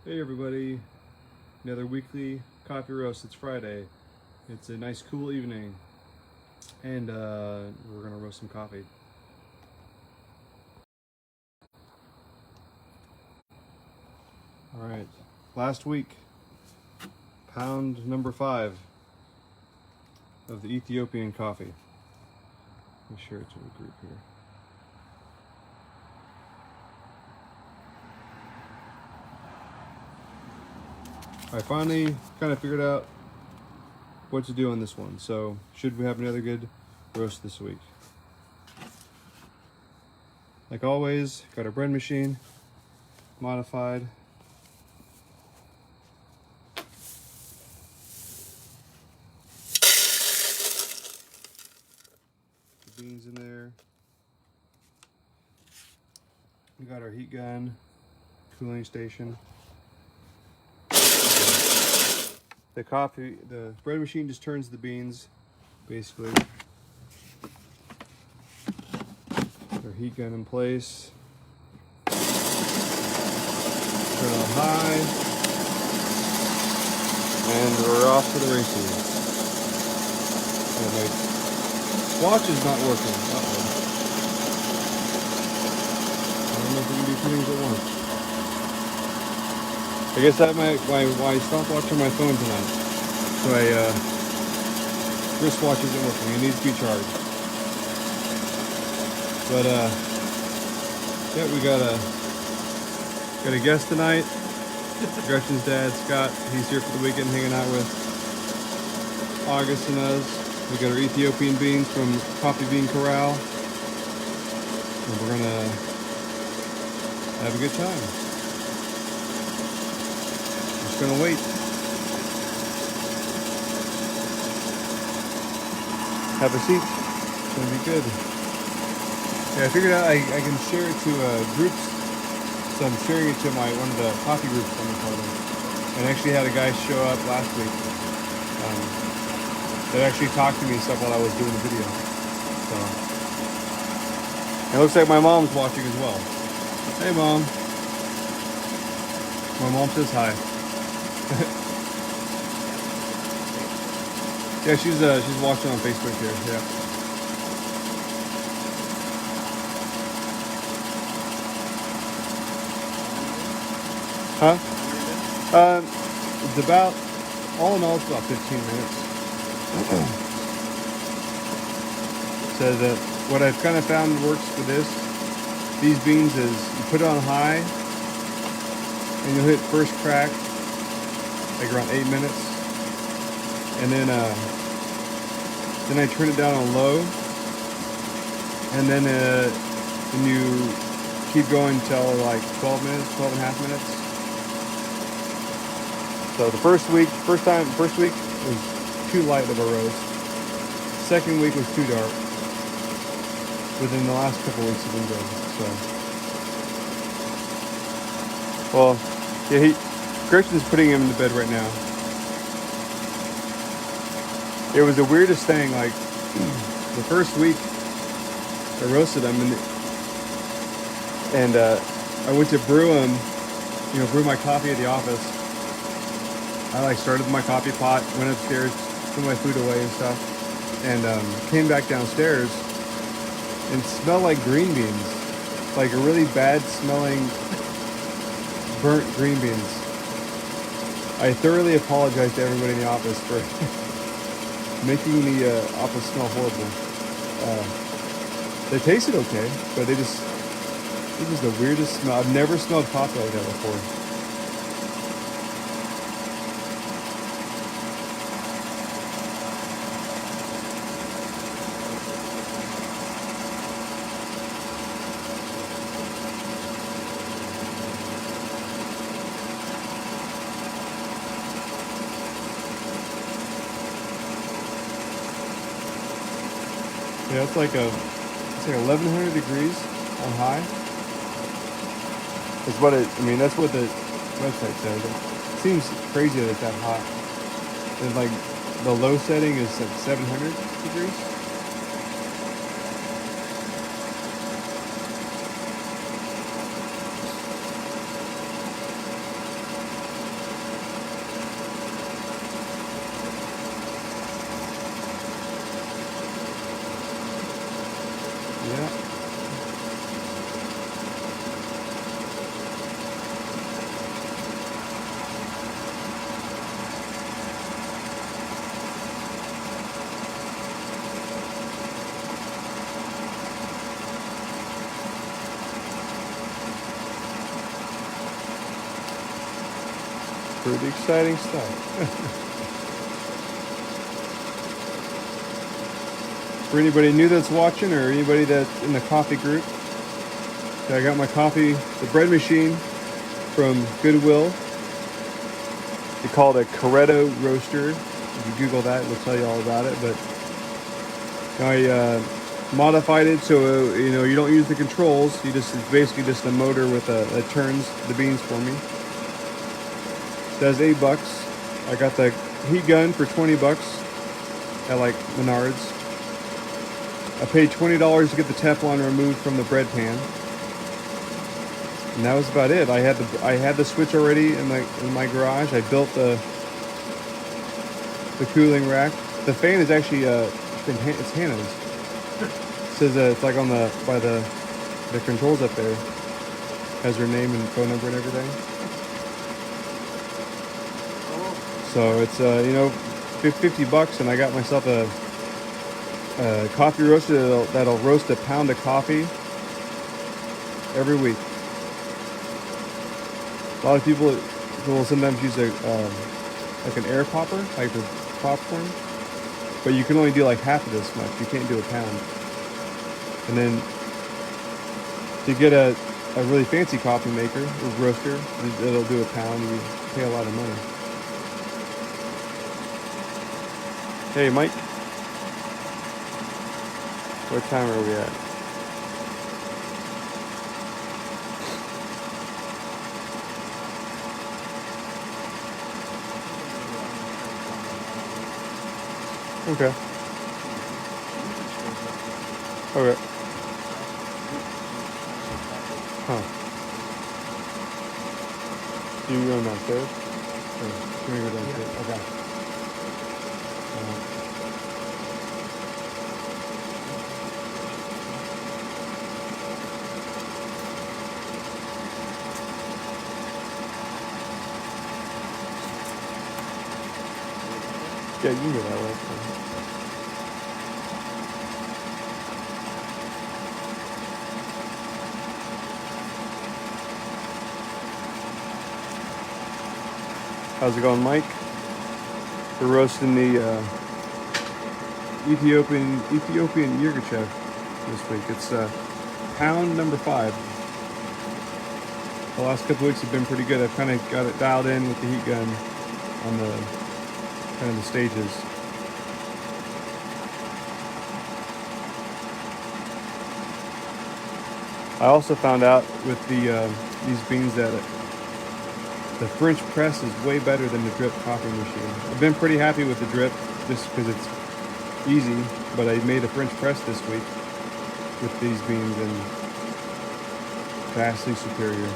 Hey everybody, another weekly coffee roast. It's Friday. It's a nice cool evening and we're gonna roast some coffee. All right, last week, pound number 5 of the Ethiopian coffee. Let me share it to the group here. I finally kind of figured out what to do on this one. So should we have another good roast this week? Like always, got our bread machine modified. The beans in there. We got our heat gun, cooling station. The bread machine just turns the beans, basically. Our heat gun in place. Turn on high. And we're off to the races. Oh, my watch is not working. Uh-oh. I don't know if we can do 2 things at once. I guess that might why I stopped watching my phone tonight. So wristwatch isn't working. It needs to be charged. But yeah, we got a guest tonight. Gretchen's dad, Scott. He's here for the weekend, hanging out with August and us. We got our Ethiopian beans from Coffee Bean Corrall, and we're gonna have a good time. Gonna wait. Have a seat. It's gonna be good. Yeah, I figured out I can share it to groups. So I'm sharing it to one of the coffee groups I'm a part of. And I actually had a guy show up last week that actually talked to me and stuff while I was doing the video. So it looks like my mom's watching as well. Hey mom. My mom says hi. Yeah, she's watching on Facebook here. Yeah. Huh? It's about, all in all, it's about 15 minutes. So that what I've kind of found works for these beans is you put it on high and you'll hit first crack like around 8 minutes, and then I turn it down on low, and then you keep going till like 12 minutes, 12 and a half minutes. So the first week was too light of a roast. Second week was too dark. Within the last couple weeks have been good. So, well, yeah, Gretchen's putting him to bed right now. It was the weirdest thing, like, the first week I roasted him, and I went to brew my coffee at the office. I started with my coffee pot, went upstairs, put my food away and stuff, and came back downstairs and smelled like green beans, like a really bad smelling burnt green beans. I thoroughly apologize to everybody in the office for making the office smell horrible. They tasted okay, but it was the weirdest smell. I've never smelled coffee like that before. Yeah, it's like 1100 degrees on high. That's what the website says. It seems crazy that it's that hot. And like the low setting is like 700 degrees. Pretty exciting stuff. For anybody new that's watching, or anybody that's in the coffee group, I got my coffee, the bread machine from Goodwill. They call it a Corretto roaster. If you Google that, it will tell you all about it. But I modified it so you don't use the controls. It's basically just a motor that turns the beans for me. It does $8. I got the heat gun for $20 at like Menards. I paid $20 to get the Teflon removed from the bread pan, and that was about it. I had the switch already in my garage. I built the cooling rack. The fan is actually it's Hannah's. It says it's like by the controls up there. Has her name and phone number and everything. So it's $50, and I got myself a coffee roaster that'll roast a pound of coffee every week. A lot of people will sometimes use like an air popper, like for popcorn, but you can only do like half of this much. You can't do a pound. And then to get a really fancy coffee maker or roaster, it'll do a pound. You pay a lot of money. Hey, Mike. What time are we at? Okay. Okay. Huh. You going downstairs? Or can we go downstairs? Yeah. Okay. Yeah, you can go that way. How's it going, Mike? We're roasting the Ethiopian Yirgacheffe this week. It's pound number 5. The last couple weeks have been pretty good. I've kind of got it dialed in with the heat gun on the kind of the stages. I also found out with these beans that the French press is way better than the drip coffee machine. I've been pretty happy with the drip just because it's easy, but I made a French press this week with these beans and vastly superior.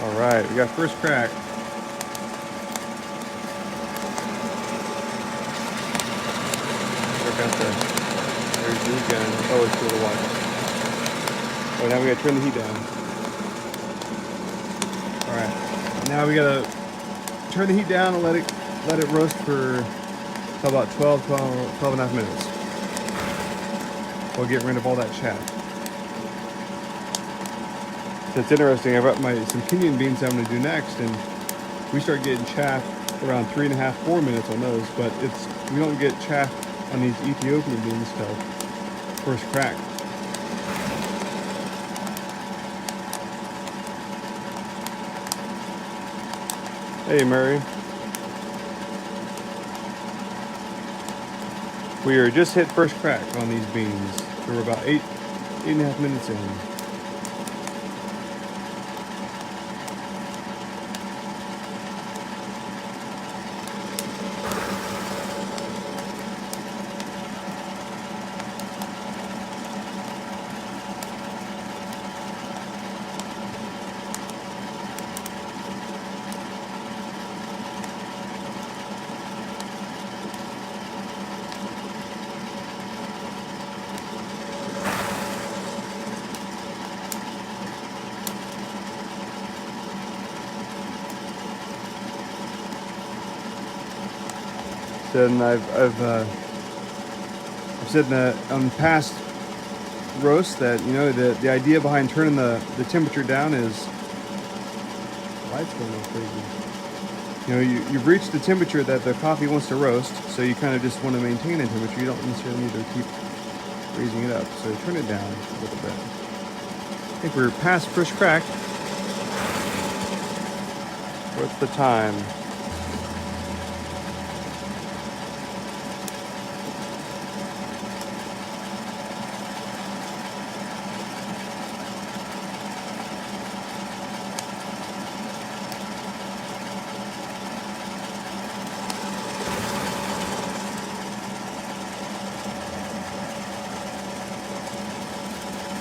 All right, we got first crack. Check out there's the heat gun. It's always cool to watch. Oh, now we gotta turn the heat down. All right, now we gotta turn the heat down and let it roast for about 12 and a half minutes. We'll get rid of all that chaff. So it's interesting. I've got some Kenyan beans I'm gonna do next, and we start getting chaff around 3.5-4 minutes on those, but we don't get chaff on these Ethiopian beans till first crack. Hey, Mary. We are just hit first crack on these beans. So we're about 8.5 minutes in. And I've said on past roasts that the idea behind turning the temperature down is light's going all crazy. You know, you've reached the temperature that the coffee wants to roast, so you kind of just want to maintain a temperature. You don't necessarily need to keep raising it up. So turn it down a little bit. I think we're past first crack. What's the time?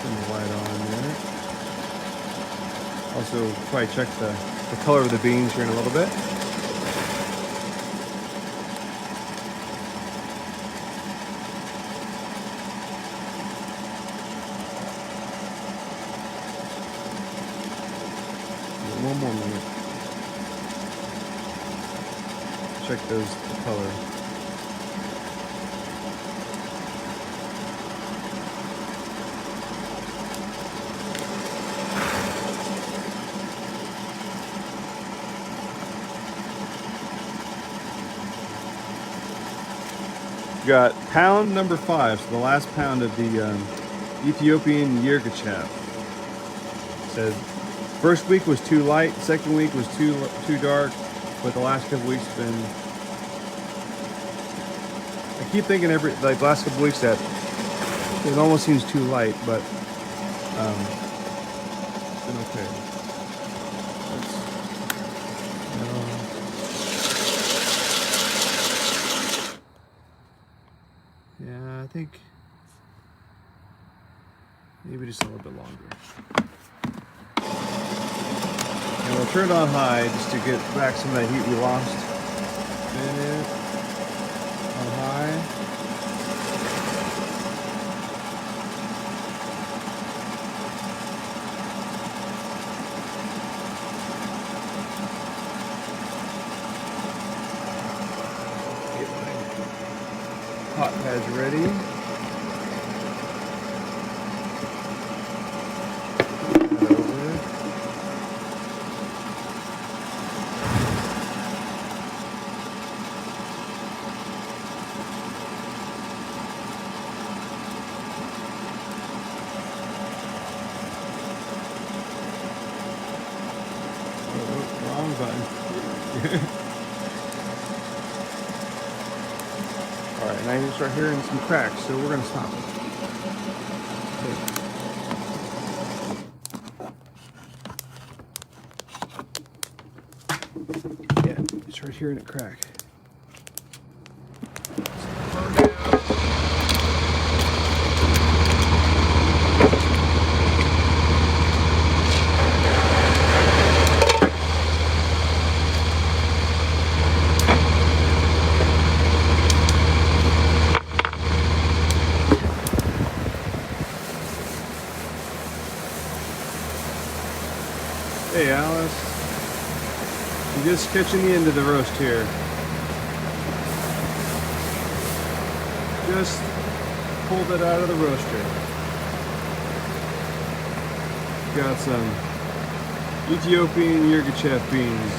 Turn the light on there. Also, probably check the color of the beans here in a little bit. One more minute. Check the color. We got pound number 5, so the last pound of the Ethiopian Yirgacheffe. Said first week was too light, second week was too dark, but the last couple weeks have been. I keep thinking the last couple weeks that it almost seems too light, but it's been okay. Yeah, I think maybe just a little bit longer. And we'll turn it on high just to get back some of that heat we lost. Minute on high. Hot pad's ready. Put it over. Oh, wrong button. Alright, now you start hearing some cracks, so we're going to stop it. Okay. Yeah, you start hearing it crack. Hey Alice, I'm just catching the end of the roast here. Just pulled it out of the roaster. Got some Ethiopian Yirgacheffe beans,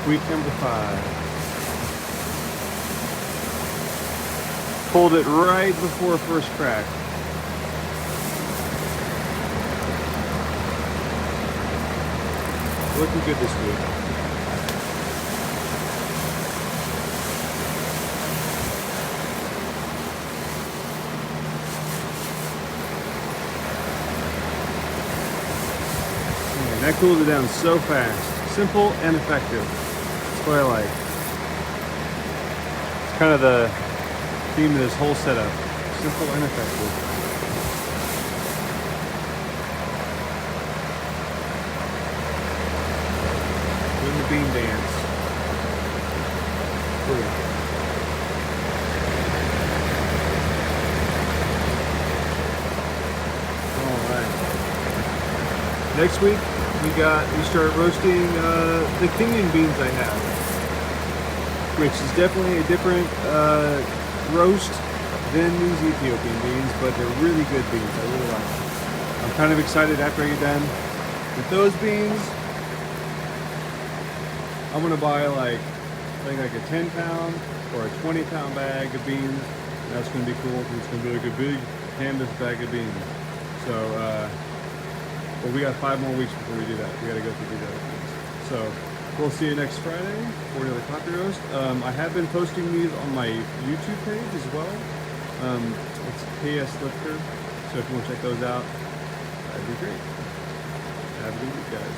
week number 5. Pulled it right before first crack. Looking good this week. Man, that cooled it down so fast. Simple and effective. That's what I like. It's kind of the theme of this whole setup. Simple and effective. Bean dance. Cool. Alright. Next week we start roasting the Kenyan beans I have. Which is definitely a different roast than these Ethiopian beans, but they're really good beans. I really like them. I'm kind of excited after I get done with those beans I'm gonna buy like I think like a 10-pound or a 20-pound bag of beans. And that's gonna be cool because it's gonna be like a big canvas bag of beans. So, but we got 5 more weeks before we do that. We gotta go through the other things. So we'll see you next Friday for another coffee roast. I have been posting these on my YouTube page as well. It's KS Lifter. So if you want to check those out, that'd be great. Have a good week, guys.